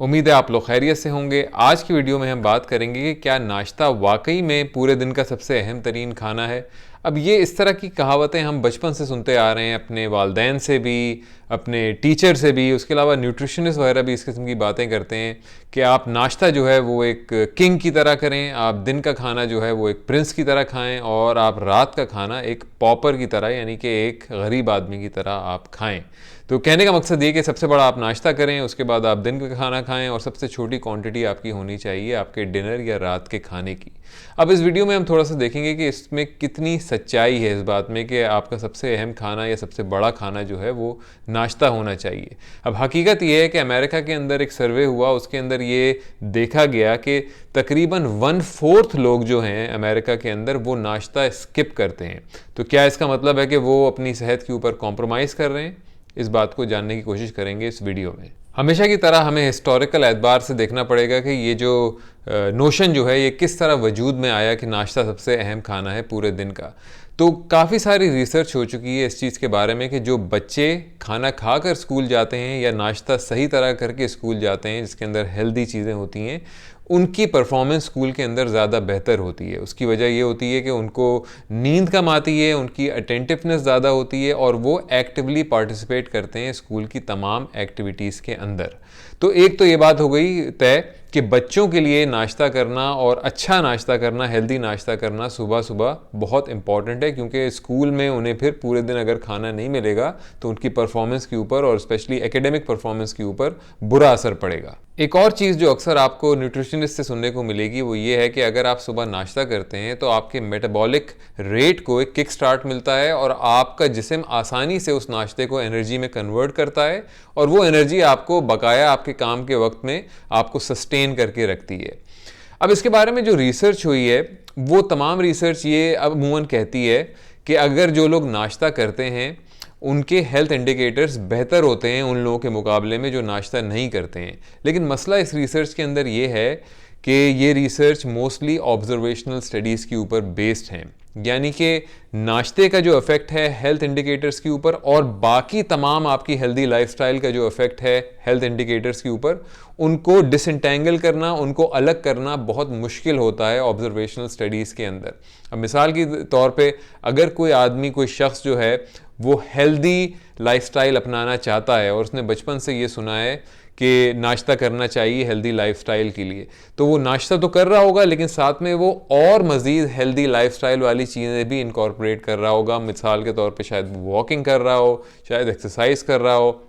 उम्मीद है आप लोग खैरियत से होंगे। आज की वीडियो में हम बात करेंगे कि क्या नाश्ता वाकई में पूरे दिन का सबसे अहम तरीन खाना है। अब ये इस तरह की कहावतें हम बचपन से सुनते आ रहे हैं, अपने वालदैन से भी, अपने टीचर से भी, उसके अलावा न्यूट्रिशनिस्ट वगैरह भी इस किस्म की बातें करते हैं कि आप नाश्ता जो है वो एक किंग की तरह करें, आप दिन का खाना जो है वो एक प्रिंस की तरह खाएं और आप रात का खाना एक पॉपर की तरह यानी कि एक गरीब आदमी की तरह आप खाएं। तो कहने का मकसद ये कि सबसे बड़ा आप नाश्ता करें, उसके बाद आप दिन का खाना खाएं और सबसे छोटी क्वांटिटी आपकी होनी चाहिए आपके डिनर या रात के खाने की। अब इस वीडियो में हम थोड़ा सा देखेंगे कि इसमें कितनी सच्चाई है इस बात में कि आपका सबसे अहम खाना या सबसे बड़ा खाना जो है वो नाश्ता होना चाहिए। अब हकीकत ये है कि अमेरिका के अंदर एक सर्वे हुआ, उसके अंदर ये देखा गया कि तकरीबन 1/4 लोग जो हैं अमेरिका के अंदर वो नाश्ता स्किप करते हैं। तो क्या इसका मतलब है कि वो अपनी सेहत के ऊपर कॉम्प्रोमाइज़ कर रहे हैं? इस बात को जानने की कोशिश करेंगे इस वीडियो में। हमेशा की तरह हमें हिस्टोरिकल एतबार से देखना पड़ेगा कि ये जो नोशन जो है ये किस तरह वजूद में आया कि नाश्ता सबसे अहम खाना है पूरे दिन का। तो काफ़ी सारी रिसर्च हो चुकी है इस चीज़ के बारे में कि जो बच्चे खाना खाकर स्कूल जाते हैं या नाश्ता सही तरह करके स्कूल जाते हैं जिसके अंदर हेल्दी चीज़ें होती हैं, उनकी परफॉर्मेंस स्कूल के अंदर ज़्यादा बेहतर होती है। उसकी वजह ये होती है कि उनको नींद कम आती है, उनकी अटेंटिवनेस ज़्यादा होती है और वो एक्टिवली पार्टिसिपेट करते हैं स्कूल की तमाम एक्टिविटीज़ के अंदर। तो एक तो ये बात हो गई तय कि बच्चों के लिए नाश्ता करना और अच्छा नाश्ता करना, हेल्दी नाश्ता करना सुबह सुबह बहुत इंपॉर्टेंट है, क्योंकि स्कूल में उन्हें फिर पूरे दिन अगर खाना नहीं मिलेगा तो उनकी परफॉर्मेंस के ऊपर और स्पेशली एकेडमिक परफॉर्मेंस के ऊपर बुरा असर पड़ेगा। एक और चीज़ जो अक्सर आपको न्यूट्रिशनिस्ट से सुनने को मिलेगी वो ये है कि अगर आप सुबह नाश्ता करते हैं तो आपके मेटाबॉलिक रेट को एक किक स्टार्ट मिलता है और आपका जिस्म आसानी से उस नाश्ते को एनर्जी में कन्वर्ट करता है और वो एनर्जी आपको बकाया आपके काम के वक्त में आपको सस्टेन करके रखती है। अब इसके बारे में जो रिसर्च हुई है वो तमाम रिसर्च ये अब अमूमन कहती है कि अगर जो लोग नाश्ता करते हैं उनके हेल्थ इंडिकेटर्स बेहतर होते हैं उन लोगों के मुकाबले में जो नाश्ता नहीं करते हैं। लेकिन मसला इस रिसर्च के अंदर ये है कि ये रिसर्च मोस्टली ऑब्जर्वेशनल स्टडीज़ के ऊपर बेस्ड हैं, यानी कि नाश्ते का जो इफ़ेक्ट है हेल्थ इंडिकेटर्स के ऊपर और बाकी तमाम आपकी हेल्दी लाइफस्टाइल का जो इफ़ेक्ट है हेल्थ इंडिकेटर्स के ऊपर, उनको डिसएंटेंगल करना, उनको अलग करना बहुत मुश्किल होता है ऑब्जर्वेशनल स्टडीज़ के अंदर। अब मिसाल के तौर पे अगर कोई आदमी, कोई शख्स जो है वो हेल्दी लाइफस्टाइल अपनाना चाहता है और उसने बचपन से ये सुना है कि नाश्ता करना चाहिए हेल्दी लाइफस्टाइल के लिए, तो वो नाश्ता तो कर रहा होगा लेकिन साथ में वो और मज़ीद हेल्दी लाइफस्टाइल वाली चीज़ें भी इनकॉर्पोरेट कर रहा होगा। मिसाल के तौर पे शायद वो वॉकिंग कर रहा हो, शायद एक्सरसाइज कर रहा हो,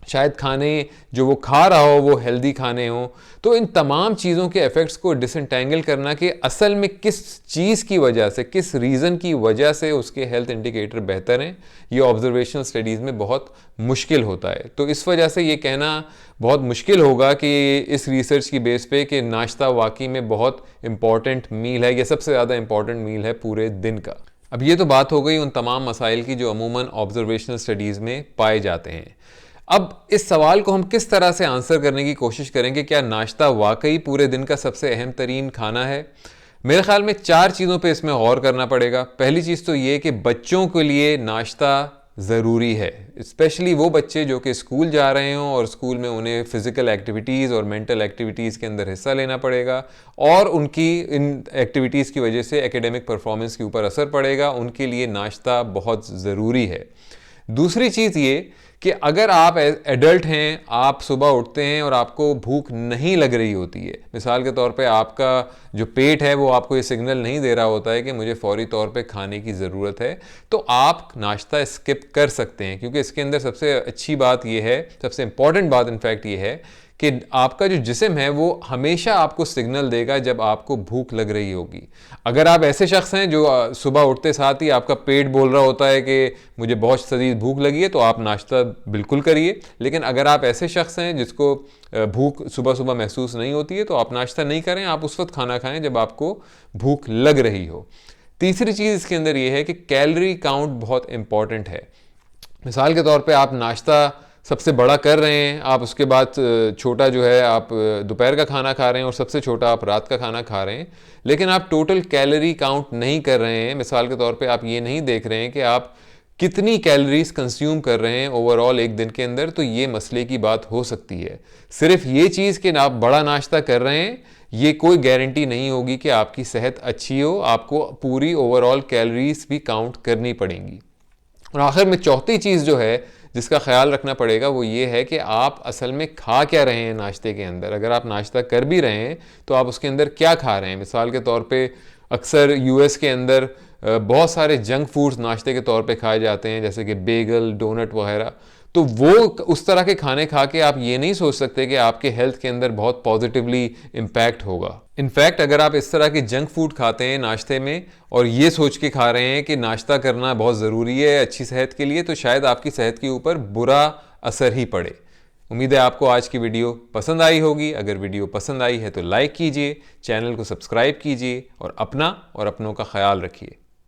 शायद खाने जो वो खा रहा हो वो हेल्दी खाने हो। तो इन तमाम चीज़ों के इफ़ेक्ट्स को डिसएंटेंगल करना कि असल में किस चीज़ की वजह से, किस रीज़न की वजह से उसके हेल्थ इंडिकेटर बेहतर हैं, ये ऑब्जर्वेशनल स्टडीज़ में बहुत मुश्किल होता है। तो इस वजह से ये कहना बहुत मुश्किल होगा कि इस रिसर्च की बेस पे कि नाश्ता वाकई में बहुत इंपॉर्टेंट मील है या सबसे ज़्यादा इंपॉर्टेंट मील है पूरे दिन का। अब ये तो बात हो गई उन तमाम मसाइल की जो अमूमन ऑब्जर्वेशनल स्टडीज़ में पाए जाते हैं। अब इस सवाल को हम किस तरह से आंसर करने की कोशिश करेंगे, क्या नाश्ता वाकई पूरे दिन का सबसे अहम तरीन खाना है? मेरे ख्याल में 4 चीज़ों पे इसमें गौर करना पड़ेगा। पहली चीज़ तो ये कि बच्चों के लिए नाश्ता ज़रूरी है, स्पेशली वो बच्चे जो कि स्कूल जा रहे हों और स्कूल में उन्हें फ़िज़िकल एक्टिविटीज़ और मेंटल एक्टिविटीज़ के अंदर हिस्सा लेना पड़ेगा और उनकी इन एक्टिविटीज़ की वजह से एकेडमिक परफॉर्मेंस के ऊपर असर पड़ेगा। उनके लिए नाश्ता बहुत ज़रूरी है। दूसरी चीज़ ये कि अगर आप एडल्ट हैं, आप सुबह उठते हैं और आपको भूख नहीं लग रही होती है, मिसाल के तौर पे आपका जो पेट है वो आपको ये सिग्नल नहीं दे रहा होता है कि मुझे फौरी तौर पे खाने की ज़रूरत है, तो आप नाश्ता स्किप कर सकते हैं, क्योंकि इसके अंदर सबसे अच्छी बात ये है, सबसे इंपॉर्टेंट बात इनफैक्ट ये है कि आपका जो जिस्म है वो हमेशा आपको सिग्नल देगा जब आपको भूख लग रही होगी। अगर आप ऐसे शख्स हैं जो सुबह उठते साथ ही आपका पेट बोल रहा होता है कि मुझे बहुत शदीद भूख लगी है, तो आप नाश्ता बिल्कुल करिए। लेकिन अगर आप ऐसे शख्स हैं जिसको भूख सुबह सुबह महसूस नहीं होती है, तो आप नाश्ता नहीं करें, आप उस वक्त खाना खाएं जब आपको भूख लग रही हो। तीसरी चीज़ इसके अंदर ये है कि कैलोरी काउंट बहुत इंपॉर्टेंट है। मिसाल के तौर पे आप नाश्ता सबसे बड़ा कर रहे हैं, आप उसके बाद छोटा जो है आप दोपहर का खाना खा रहे हैं और सबसे छोटा आप रात का खाना खा रहे हैं, लेकिन आप टोटल कैलोरी काउंट नहीं कर रहे हैं। मिसाल के तौर पे आप ये नहीं देख रहे हैं कि आप कितनी कैलोरीज कंज्यूम कर रहे हैं ओवरऑल एक दिन के अंदर, तो ये मसले की बात हो सकती है। सिर्फ ये चीज़ कि आप बड़ा नाश्ता कर रहे हैं, ये कोई गारंटी नहीं होगी कि आपकी सेहत अच्छी हो। आपको पूरी ओवरऑल कैलोरीज भी काउंट करनी पड़ेंगी। और आखिर में चौथी चीज़ जो है जिसका ख्याल रखना पड़ेगा वो ये है कि आप असल में खा क्या रहे हैं नाश्ते के अंदर। अगर आप नाश्ता कर भी रहे हैं तो आप उसके अंदर क्या खा रहे हैं। मिसाल के तौर पे अक्सर यूएस के अंदर बहुत सारे जंक फूड्स नाश्ते के तौर पे खाए जाते हैं, जैसे कि बेगल, डोनट वगैरह। तो वो उस तरह के खाने खा के आप ये नहीं सोच सकते कि आपके हेल्थ के अंदर बहुत पॉजिटिवली इम्पैक्ट होगा। इनफैक्ट अगर आप इस तरह के जंक फूड खाते हैं नाश्ते में और ये सोच के खा रहे हैं कि नाश्ता करना बहुत ज़रूरी है अच्छी सेहत के लिए, तो शायद आपकी सेहत के ऊपर बुरा असर ही पड़े। उम्मीद है आपको आज की वीडियो पसंद आई होगी। अगर वीडियो पसंद आई है तो लाइक कीजिए, चैनल को सब्सक्राइब कीजिए और अपना और अपनों का ख्याल रखिए।